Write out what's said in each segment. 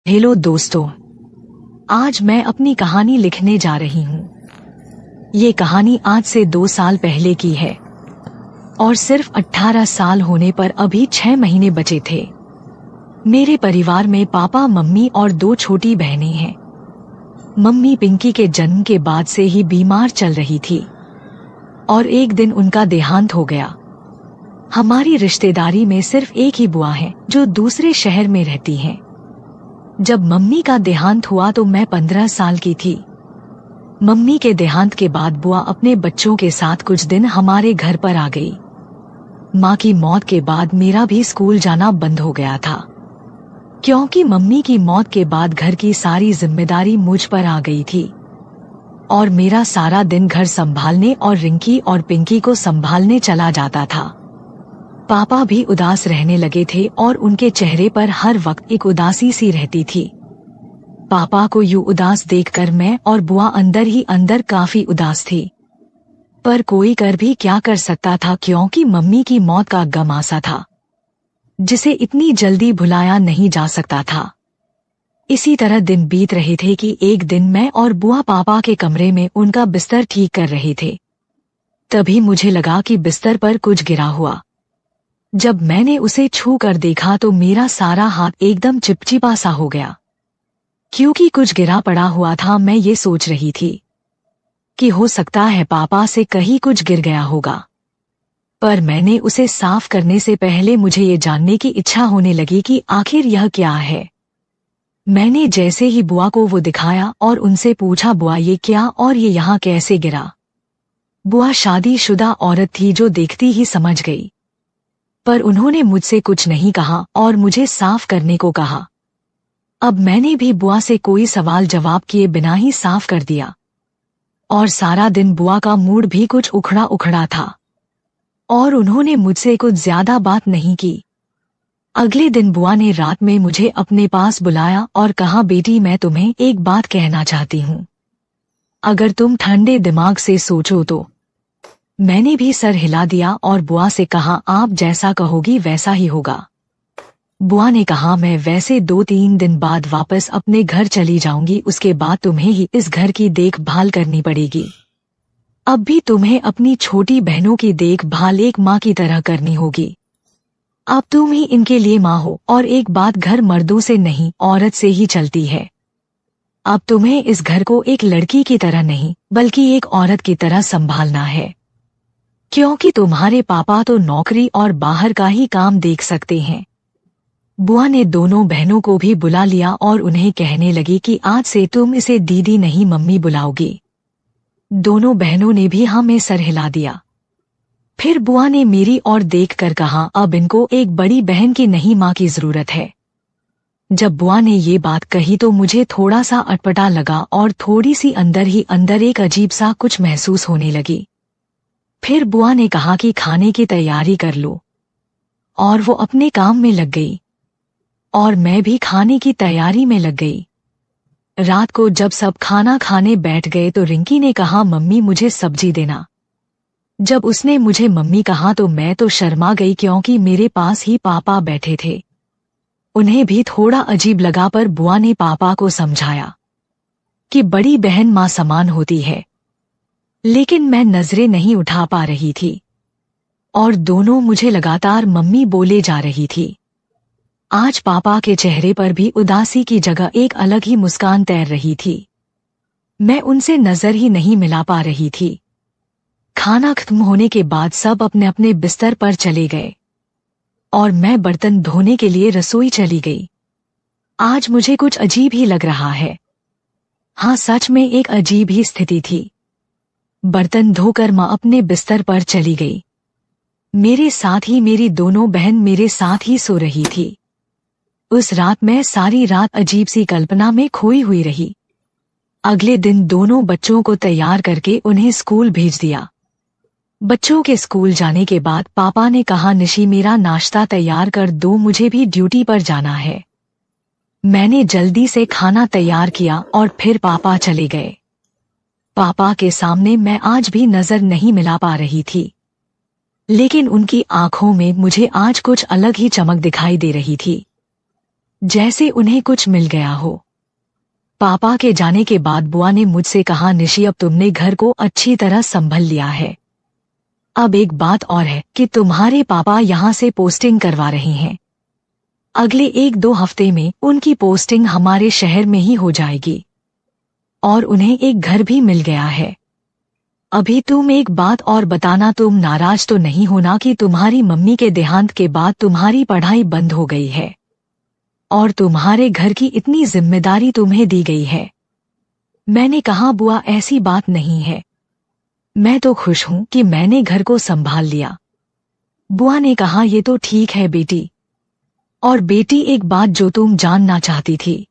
Hello दोस्तों, आज मैं अपनी कहानी लिखने जा रही हूँ। ये कहानी आज से 2 साल पहले की है और सिर्फ 18 साल होने पर अभी 6 महीने बचे थे। मेरे परिवार में पापा, मम्मी और 2 छोटी बहनें हैं। मम्मी पिंकी के जन्म के बाद से ही बीमार चल रही थी और एक दिन उनका देहांत हो गया। हमारी रिश्तेदारी में सिर्फ एक ही बुआ है जो दूसरे शहर में रहती हैं। जब मम्मी का देहांत हुआ तो मैं 15 साल की थी। मम्मी के देहांत के बाद बुआ अपने बच्चों के साथ कुछ दिन हमारे घर पर आ गई। माँ की मौत के बाद मेरा भी स्कूल जाना बंद हो गया था, क्योंकि मम्मी की मौत के बाद घर की सारी जिम्मेदारी मुझ पर आ गई थी और मेरा सारा दिन घर संभालने और रिंकी और पिंकी को संभालने चला जाता था। पापा भी उदास रहने लगे थे और उनके चेहरे पर हर वक्त एक उदासी सी रहती थी। पापा को यूं उदास देखकर मैं और बुआ अंदर ही अंदर काफी उदास थी, पर कोई कर भी क्या कर सकता था, क्योंकि मम्मी की मौत का गम आसा था जिसे इतनी जल्दी भुलाया नहीं जा सकता था। इसी तरह दिन बीत रहे थे कि एक दिन मैं और बुआ पापा के कमरे में उनका बिस्तर ठीक कर रहे थे। तभी मुझे लगा कि बिस्तर पर कुछ गिरा हुआ। जब मैंने उसे छू कर देखा तो मेरा सारा हाथ एकदम चिपचिपा सा हो गया, क्योंकि कुछ गिरा पड़ा हुआ था। मैं ये सोच रही थी कि हो सकता है पापा से कहीं कुछ गिर गया होगा, पर मैंने उसे साफ करने से पहले मुझे ये जानने की इच्छा होने लगी कि आखिर यह क्या है। मैंने जैसे ही बुआ को वो दिखाया और उनसे पूछा, बुआ ये क्या और ये यहाँ कैसे गिरा? बुआ शादीशुदा औरत थी जो देखती ही समझ गई, पर उन्होंने मुझसे कुछ नहीं कहा और मुझे साफ करने को कहा। अब मैंने भी बुआ से कोई सवाल जवाब किए बिना ही साफ कर दिया और सारा दिन बुआ का मूड भी कुछ उखड़ा उखड़ा था और उन्होंने मुझसे कुछ ज्यादा बात नहीं की। अगले दिन बुआ ने रात में मुझे अपने पास बुलाया और कहा, बेटी मैं तुम्हें एक बात कहना चाहती हूँ, अगर तुम ठंडे दिमाग से सोचो तो। मैंने भी सर हिला दिया और बुआ से कहा, आप जैसा कहोगी वैसा ही होगा। बुआ ने कहा, मैं वैसे 2-3 दिन बाद वापस अपने घर चली जाऊंगी, उसके बाद तुम्हें ही इस घर की देखभाल करनी पड़ेगी। अब भी तुम्हें अपनी छोटी बहनों की देखभाल एक माँ की तरह करनी होगी। अब तुम ही इनके लिए माँ हो और एक बात, घर मर्दों से नहीं औरत से ही चलती है। अब तुम्हें इस घर को एक लड़की की तरह नहीं बल्कि एक औरत की तरह संभालना है, क्योंकि तुम्हारे पापा तो नौकरी और बाहर का ही काम देख सकते हैं। बुआ ने दोनों बहनों को भी बुला लिया और उन्हें कहने लगी कि आज से तुम इसे दीदी नहीं मम्मी बुलाओगी। दोनों बहनों ने भी हाँ में सर हिला दिया। फिर बुआ ने मेरी ओर देखकर कहा, अब इनको एक बड़ी बहन की नहीं माँ की जरूरत है। जब बुआ ने ये बात कही तो मुझे थोड़ा सा अटपटा लगा और थोड़ी सी अंदर ही अंदर एक अजीब सा कुछ महसूस होने लगी। फिर बुआ ने कहा कि खाने की तैयारी कर लो, और वो अपने काम में लग गई और मैं भी खाने की तैयारी में लग गई। रात को जब सब खाना खाने बैठ गए तो रिंकी ने कहा, मम्मी मुझे सब्जी देना। जब उसने मुझे मम्मी कहा तो मैं तो शर्मा गई, क्योंकि मेरे पास ही पापा बैठे थे। उन्हें भी थोड़ा अजीब लगा, पर बुआ ने पापा को समझाया कि बड़ी बहन माँ समान होती है, लेकिन मैं नजरें नहीं उठा पा रही थी और दोनों मुझे लगातार मम्मी बोले जा रही थी। आज पापा के चेहरे पर भी उदासी की जगह एक अलग ही मुस्कान तैर रही थी। मैं उनसे नजर ही नहीं मिला पा रही थी। खाना खत्म होने के बाद सब अपने अपने बिस्तर पर चले गए और मैं बर्तन धोने के लिए रसोई चली गई। आज मुझे कुछ अजीब ही लग रहा है। हाँ, सच में एक अजीब ही स्थिति थी। बर्तन धोकर माँ अपने बिस्तर पर चली गई। मेरे साथ ही मेरी दोनों बहन मेरे साथ ही सो रही थी। उस रात मैं सारी रात अजीब सी कल्पना में खोई हुई रही। अगले दिन दोनों बच्चों को तैयार करके उन्हें स्कूल भेज दिया। बच्चों के स्कूल जाने के बाद पापा ने कहा, निशी मेरा नाश्ता तैयार कर दो, मुझे भी ड्यूटी पर जाना है। मैंने जल्दी से खाना तैयार किया और फिर पापा चले गए। पापा के सामने मैं आज भी नजर नहीं मिला पा रही थी, लेकिन उनकी आंखों में मुझे आज कुछ अलग ही चमक दिखाई दे रही थी। जैसे उन्हें कुछ मिल गया हो। पापा के जाने के बाद बुआ ने मुझसे कहा, निशी अब तुमने घर को अच्छी तरह संभल लिया है। अब एक बात और है कि तुम्हारे पापा यहाँ से पोस्टिंग करवा रहे हैं। अगले 1-2 हफ्ते में उनकी पोस्टिंग हमारे शहर में ही हो जाएगी और उन्हें एक घर भी मिल गया है। अभी तुम एक बात और बताना, तुम नाराज तो नहीं होना कि तुम्हारी मम्मी के देहांत के बाद तुम्हारी पढ़ाई बंद हो गई है और तुम्हारे घर की इतनी जिम्मेदारी तुम्हें दी गई है। मैंने कहा, बुआ ऐसी बात नहीं है, मैं तो खुश हूं कि मैंने घर को संभाल लिया। बुआ ने कहा, ये तो ठीक है बेटी। और बेटी, एक बात जो तुम जानना चाहती थी,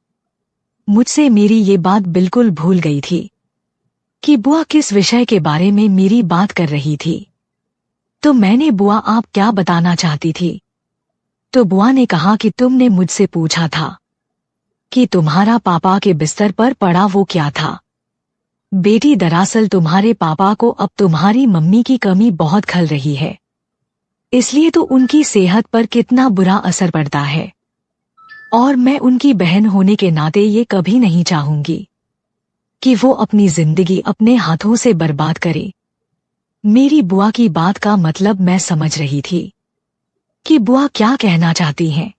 मुझसे मेरी ये बात बिल्कुल भूल गई थी कि बुआ किस विषय के बारे में मेरी बात कर रही थी। तो मैंने, बुआ आप क्या बताना चाहती थी? तो बुआ ने कहा कि तुमने मुझसे पूछा था कि तुम्हारा पापा के बिस्तर पर पड़ा वो क्या था। बेटी, दरअसल तुम्हारे पापा को अब तुम्हारी मम्मी की कमी बहुत खल रही है, इसलिए तो उनकी सेहत पर कितना बुरा असर पड़ता है और मैं उनकी बहन होने के नाते ये कभी नहीं चाहूंगी कि वो अपनी जिंदगी अपने हाथों से बर्बाद करे। मेरी बुआ की बात का मतलब मैं समझ रही थी कि बुआ क्या कहना चाहती हैं।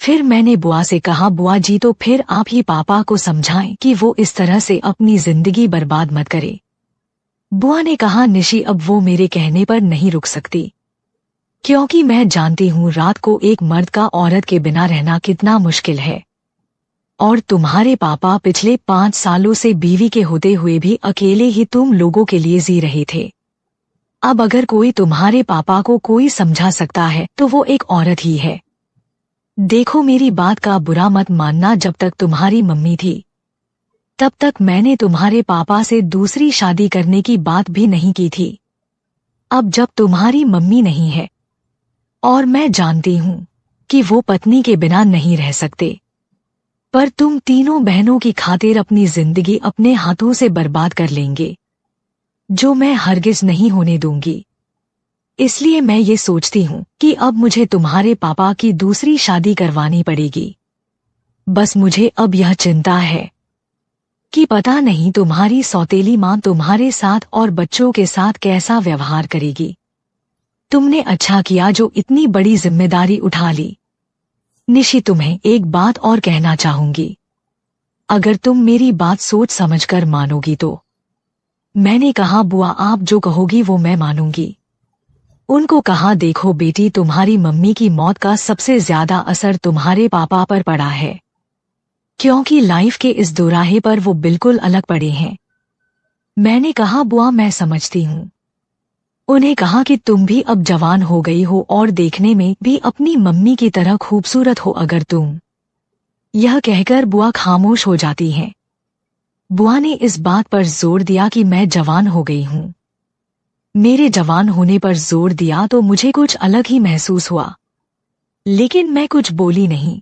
फिर मैंने बुआ से कहा, बुआ जी तो फिर आप ही पापा को समझाएं कि वो इस तरह से अपनी जिंदगी बर्बाद मत करे। बुआ ने कहा, निशी अब वो मेरे कहने पर नहीं रुक सकती, क्योंकि मैं जानती हूँ रात को एक मर्द का औरत के बिना रहना कितना मुश्किल है और तुम्हारे पापा पिछले 5 सालों से बीवी के होते हुए भी अकेले ही तुम लोगों के लिए जी रहे थे। अब अगर कोई तुम्हारे पापा को कोई समझा सकता है तो वो एक औरत ही है। देखो, मेरी बात का बुरा मत मानना, जब तक तुम्हारी मम्मी थी तब तक मैंने तुम्हारे पापा से दूसरी शादी करने की बात भी नहीं की थी। अब जब तुम्हारी मम्मी नहीं है और मैं जानती हूँ कि वो पत्नी के बिना नहीं रह सकते, पर तुम तीनों बहनों की खातिर अपनी जिंदगी अपने हाथों से बर्बाद कर लेंगे, जो मैं हरगिज नहीं होने दूंगी। इसलिए मैं ये सोचती हूँ कि अब मुझे तुम्हारे पापा की दूसरी शादी करवानी पड़ेगी। बस मुझे अब यह चिंता है कि पता नहीं तुम्हारी सौतेली माँ तुम्हारे साथ और बच्चों के साथ कैसा व्यवहार करेगी। तुमने अच्छा किया जो इतनी बड़ी जिम्मेदारी उठा ली। निशी, तुम्हें एक बात और कहना चाहूंगी, अगर तुम मेरी बात सोच समझकर मानोगी तो। मैंने कहा, बुआ आप जो कहोगी वो मैं मानूंगी। उनको कहा, देखो बेटी, तुम्हारी मम्मी की मौत का सबसे ज्यादा असर तुम्हारे पापा पर पड़ा है, क्योंकि लाइफ के इस दोराहे पर वो बिल्कुल अलग पड़े हैं। मैंने कहा, बुआ मैं समझती हूँ। उन्हें कहा कि तुम भी अब जवान हो गई हो और देखने में भी अपनी मम्मी की तरह खूबसूरत हो अगर तुम। यह कहकर बुआ खामोश हो जाती हैं। बुआ ने इस बात पर जोर दिया कि मैं जवान हो गई हूँ। मेरे जवान होने पर जोर दिया तो मुझे कुछ अलग ही महसूस हुआ, लेकिन मैं कुछ बोली नहीं।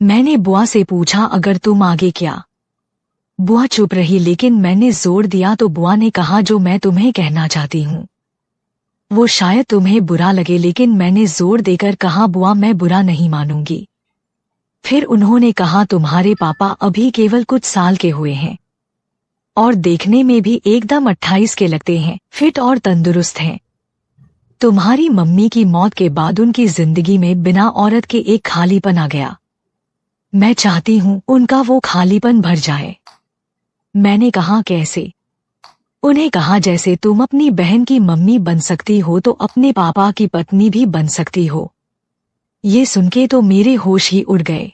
मैंने बुआ से पूछा, अगर तुम आगे क्या? बुआ चुप रही, लेकिन मैंने जोर दिया तो बुआ ने कहा, जो मैं तुम्हें कहना चाहती हूँ वो शायद तुम्हें बुरा लगे, लेकिन मैंने जोर देकर कहा, बुआ मैं बुरा नहीं मानूंगी। फिर उन्होंने कहा, तुम्हारे पापा अभी केवल कुछ साल के हुए हैं और देखने में भी एकदम 28 के लगते हैं, फिट और तंदुरुस्त हैं। तुम्हारी मम्मी की मौत के बाद उनकी जिंदगी में बिना औरत के एक खालीपन आ गया। मैं चाहती हूँ उनका वो खालीपन भर जाए। मैंने कहा, कैसे? उन्हें कहा, जैसे तुम अपनी बहन की मम्मी बन सकती हो तो अपने पापा की पत्नी भी बन सकती हो। ये सुनके तो मेरे होश ही उड़ गए।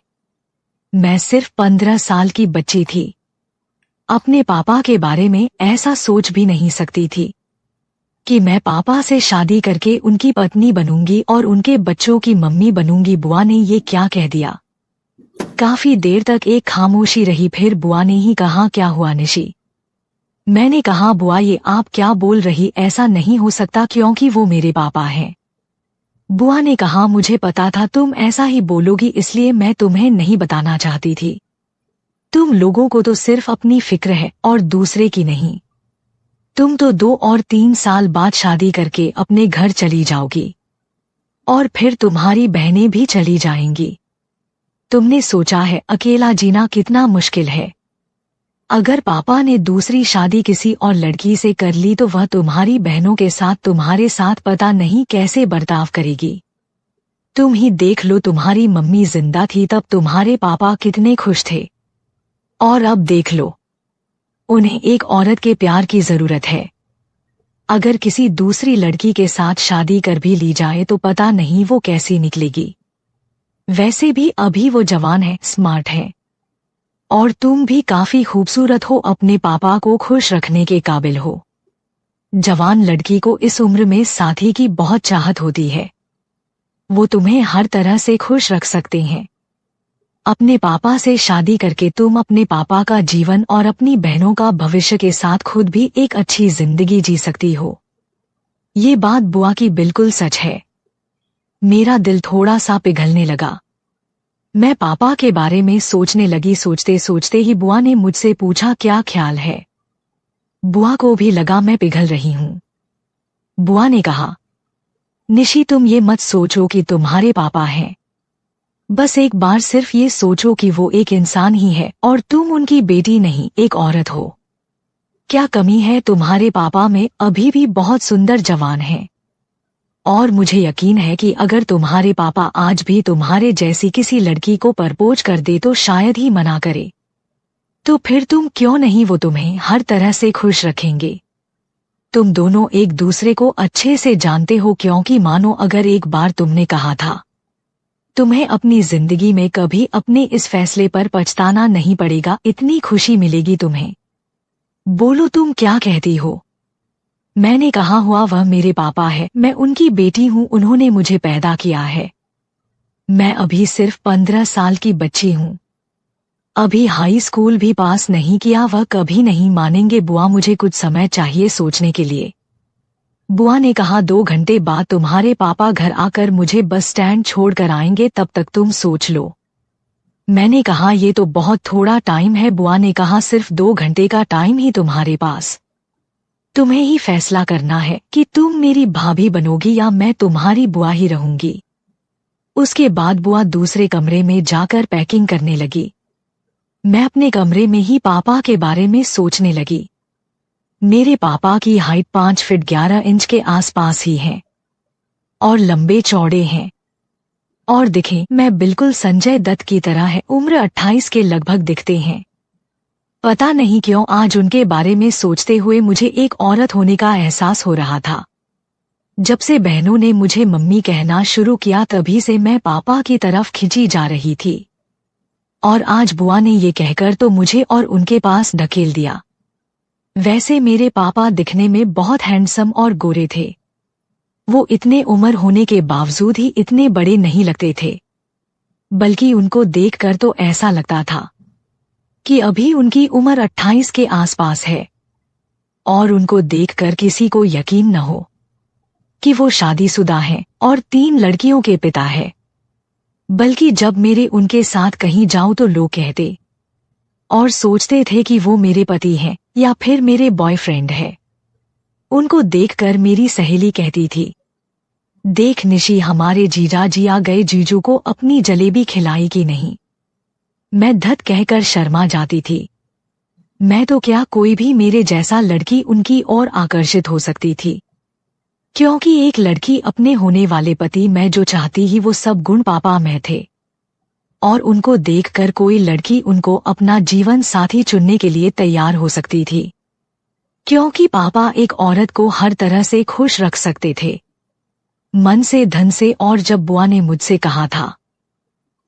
मैं सिर्फ 15 साल की बच्ची थी, अपने पापा के बारे में ऐसा सोच भी नहीं सकती थी कि मैं पापा से शादी करके उनकी पत्नी बनूंगी और उनके बच्चों की मम्मी बनूंगी। बुआ ने ये क्या कह दिया? काफी देर तक एक खामोशी रही, फिर बुआ ने ही कहा, क्या हुआ निशी? मैंने कहा, बुआ ये आप क्या बोल रही, ऐसा नहीं हो सकता क्योंकि वो मेरे पापा हैं। बुआ ने कहा, मुझे पता था तुम ऐसा ही बोलोगी, इसलिए मैं तुम्हें नहीं बताना चाहती थी। तुम लोगों को तो सिर्फ अपनी फिक्र है और दूसरे की नहीं। तुम तो 2 और 3 साल बाद शादी करके अपने घर चली जाओगी और फिर तुम्हारी बहनें भी चली जाएंगी। तुमने सोचा है अकेला जीना कितना मुश्किल है? अगर पापा ने दूसरी शादी किसी और लड़की से कर ली तो वह तुम्हारी बहनों के साथ तुम्हारे साथ पता नहीं कैसे बर्ताव करेगी। तुम ही देख लो, तुम्हारी मम्मी जिंदा थी तब तुम्हारे पापा कितने खुश थे, और अब देख लो, उन्हें एक औरत के प्यार की जरूरत है। अगर किसी दूसरी लड़की के साथ शादी कर भी ली जाए तो पता नहीं वो कैसी निकलेगी। वैसे भी अभी वो जवान है, स्मार्ट है, और तुम भी काफी खूबसूरत हो, अपने पापा को खुश रखने के काबिल हो। जवान लड़की को इस उम्र में साथी की बहुत चाहत होती है, वो तुम्हें हर तरह से खुश रख सकते हैं। अपने पापा से शादी करके तुम अपने पापा का जीवन और अपनी बहनों का भविष्य के साथ खुद भी एक अच्छी जिंदगी जी सकती हो। ये बात बुआ की बिल्कुल सच है। मेरा दिल थोड़ा सा पिघलने लगा। मैं पापा के बारे में सोचने लगी। सोचते सोचते ही बुआ ने मुझसे पूछा, क्या ख्याल है? बुआ को भी लगा मैं पिघल रही हूँ। बुआ ने कहा, निशी तुम ये मत सोचो कि तुम्हारे पापा हैं। बस एक बार सिर्फ ये सोचो कि वो एक इंसान ही है और तुम उनकी बेटी नहीं, एक औरत हो। क्या कमी है तुम्हारे पापा में? अभी भी बहुत सुंदर जवान हैं। और मुझे यकीन है कि अगर तुम्हारे पापा आज भी तुम्हारे जैसी किसी लड़की को प्रपोज कर दे तो शायद ही मना करे। तो फिर तुम क्यों नहीं, वो तुम्हें हर तरह से खुश रखेंगे। तुम दोनों एक दूसरे को अच्छे से जानते हो, क्योंकि मानो अगर एक बार तुमने कहा था तुम्हें अपनी जिंदगी में कभी अपने इस फैसले पर पछताना नहीं पड़ेगा, इतनी खुशी मिलेगी तुम्हें। बोलो तुम क्या कहती हो? मैंने कहा, हुआ वह मेरे पापा है, मैं उनकी बेटी हूँ, उन्होंने मुझे पैदा किया है। मैं अभी सिर्फ 15 साल की बच्ची हूँ, अभी हाई स्कूल भी पास नहीं किया। वह कभी नहीं मानेंगे बुआ, मुझे कुछ समय चाहिए सोचने के लिए। बुआ ने कहा, 2 घंटे बाद तुम्हारे पापा घर आकर मुझे बस स्टैंड छोड़कर आएंगे, तब तक तुम सोच लो। मैंने कहा, ये तो बहुत थोड़ा टाइम है। बुआ ने कहा, सिर्फ 2 घंटे का टाइम ही तुम्हारे पास। तुम्हें ही फैसला करना है कि तुम मेरी भाभी बनोगी या मैं तुम्हारी बुआ ही रहूंगी। उसके बाद बुआ दूसरे कमरे में जाकर पैकिंग करने लगी। मैं अपने कमरे में ही पापा के बारे में सोचने लगी। मेरे पापा की हाइट 5 फीट 11 इंच के आसपास ही है और लंबे चौड़े हैं, और दिखें मैं बिल्कुल संजय दत्त की तरह है। उम्र 28 के लगभग दिखते हैं। पता नहीं क्यों आज उनके बारे में सोचते हुए मुझे एक औरत होने का एहसास हो रहा था। जब से बहनों ने मुझे मम्मी कहना शुरू किया तभी से मैं पापा की तरफ खिंची जा रही थी, और आज बुआ ने ये कहकर तो मुझे और उनके पास ढकेल दिया। वैसे मेरे पापा दिखने में बहुत हैंडसम और गोरे थे। वो इतने उम्र होने के बावजूद ही इतने बड़े नहीं लगते थे, बल्कि उनको देखकर तो ऐसा लगता था कि अभी उनकी उम्र 28 के आसपास है। और उनको देखकर किसी को यकीन न हो कि वो शादीशुदा हैं और 3 लड़कियों के पिता है। बल्कि जब मेरे उनके साथ कहीं जाऊं तो लोग कहते और सोचते थे कि वो मेरे पति हैं या फिर मेरे बॉयफ्रेंड है। उनको देखकर मेरी सहेली कहती थी, देख निशी, हमारे जीजा जी आ गए, जीजू को अपनी जलेबी खिलाई कि नहीं। मैं धत कहकर शर्मा जाती थी। मैं तो क्या, कोई भी मेरे जैसा लड़की उनकी ओर आकर्षित हो सकती थी, क्योंकि एक लड़की अपने होने वाले पति में जो चाहती ही वो सब गुण पापा में थे। और उनको देखकर कोई लड़की उनको अपना जीवन साथी चुनने के लिए तैयार हो सकती थी, क्योंकि पापा एक औरत को हर तरह से खुश रख सकते थे, मन से, धन से। और जब बुआ ने मुझसे कहा था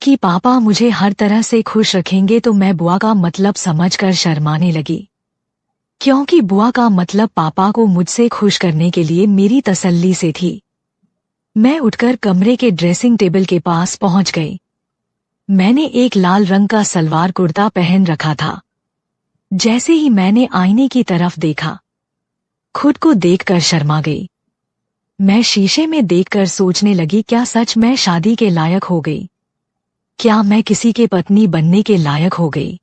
कि पापा मुझे हर तरह से खुश रखेंगे तो मैं बुआ का मतलब समझकर शर्माने लगी, क्योंकि बुआ का मतलब पापा को मुझसे खुश करने के लिए मेरी तसल्ली से थी। मैं उठकर कमरे के ड्रेसिंग टेबल के पास पहुंच गई। मैंने एक लाल रंग का सलवार कुर्ता पहन रखा था। जैसे ही मैंने आईने की तरफ देखा, खुद को देखकर शर्मा गई। मैं शीशे में देखकर सोचने लगी, क्या सच मैं शादी के लायक हो गई? क्या मैं किसी के पत्नी बनने के लायक हो गई?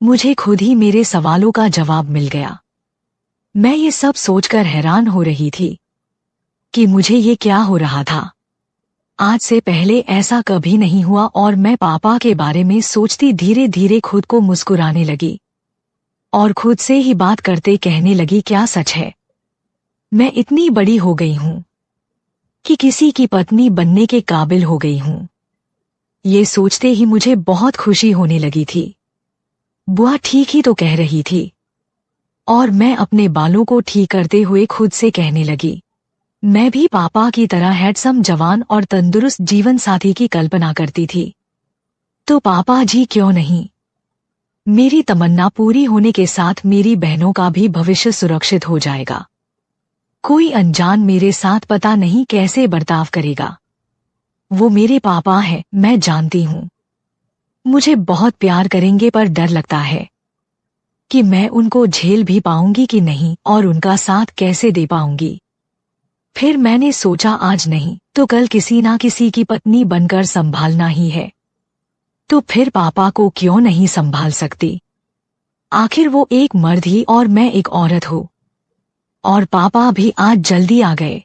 मुझे खुद ही मेरे सवालों का जवाब मिल गया। मैं ये सब सोचकर हैरान हो रही थी कि मुझे ये क्या हो रहा था। आज से पहले ऐसा कभी नहीं हुआ और मैं पापा के बारे में सोचती धीरे धीरे खुद को मुस्कुराने लगी और खुद से ही बात करते कहने लगी, क्या सच है? मैं इतनी बड़ी हो गई हूँ कि किसी की पत्नी बनने के काबिल हो गई हूँ। ये सोचते ही मुझे बहुत खुशी होने लगी थी। बुआ ठीक ही तो कह रही थी। और मैं अपने बालों को ठीक करते हुए खुद से कहने लगी, मैं भी पापा की तरह हैंडसम जवान और तंदुरुस्त जीवन साथी की कल्पना करती थी। तो पापा जी क्यों नहीं? मेरी तमन्ना पूरी होने के साथ मेरी बहनों का भी भविष्य सुरक्षित हो जाएगा। कोई अनजान मेरे साथ पता नहीं कैसे बर्ताव करेगा। वो मेरे पापा हैं, मैं जानती हूँ। मुझे बहुत प्यार करेंगे, पर डर लगता है कि मैं उनको झेल भी पाऊंगी कि नहीं और उनका साथ कैसे दे पाऊंगी। फिर मैंने सोचा, आज नहीं तो कल किसी ना किसी की पत्नी बनकर संभालना ही है। तो फिर पापा को क्यों नहीं संभाल सकती? आखिर वो एक मर्द ही और मैं एक औरत हूँ। और पापा भी आज जल्दी आ गए।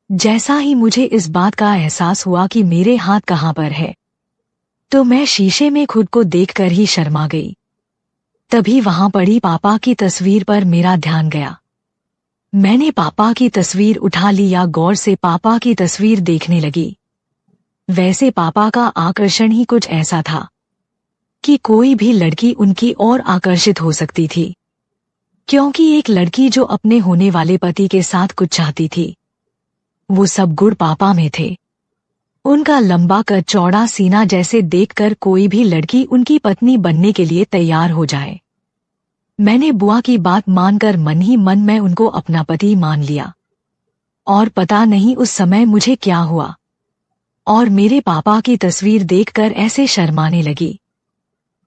जैसा ही मुझे इस बात का एहसास हुआ कि मेरे हाथ कहाँ पर है, तो मैं शीशे में खुद को देखकर ही शर्मा गई। तभी वहां पड़ी पापा की तस्वीर पर मेरा ध्यान गया। मैंने पापा की तस्वीर उठा लिया, गौर से पापा की तस्वीर देखने लगी। वैसे पापा का आकर्षण ही कुछ ऐसा था कि कोई भी लड़की उनकी ओर आकर्षित हो सकती थी, क्योंकि एक लड़की जो अपने होने वाले पति के साथ कुछ चाहती थी, वो सब गुण पापा में थे। उनका लंबा कद, चौड़ा सीना जैसे देखकर कोई भी लड़की उनकी पत्नी बनने के लिए तैयार हो जाए। मैंने बुआ की बात मानकर मन ही मन में उनको अपना पति मान लिया। और पता नहीं उस समय मुझे क्या हुआ और मेरे पापा की तस्वीर देखकर ऐसे शर्माने लगी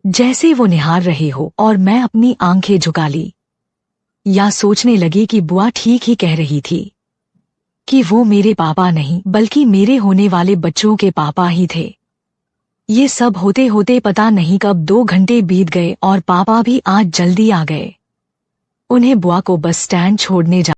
जैसे वो निहार रहे हो, और मैं अपनी आंखें झुका ली या सोचने लगी कि बुआ ठीक ही कह रही थी कि वो मेरे पापा नहीं बल्कि मेरे होने वाले बच्चों के पापा ही थे। ये सब होते होते पता नहीं कब 2 घंटे बीत गए और पापा भी आज जल्दी आ गए। उन्हें बुआ को बस स्टैंड छोड़ने जा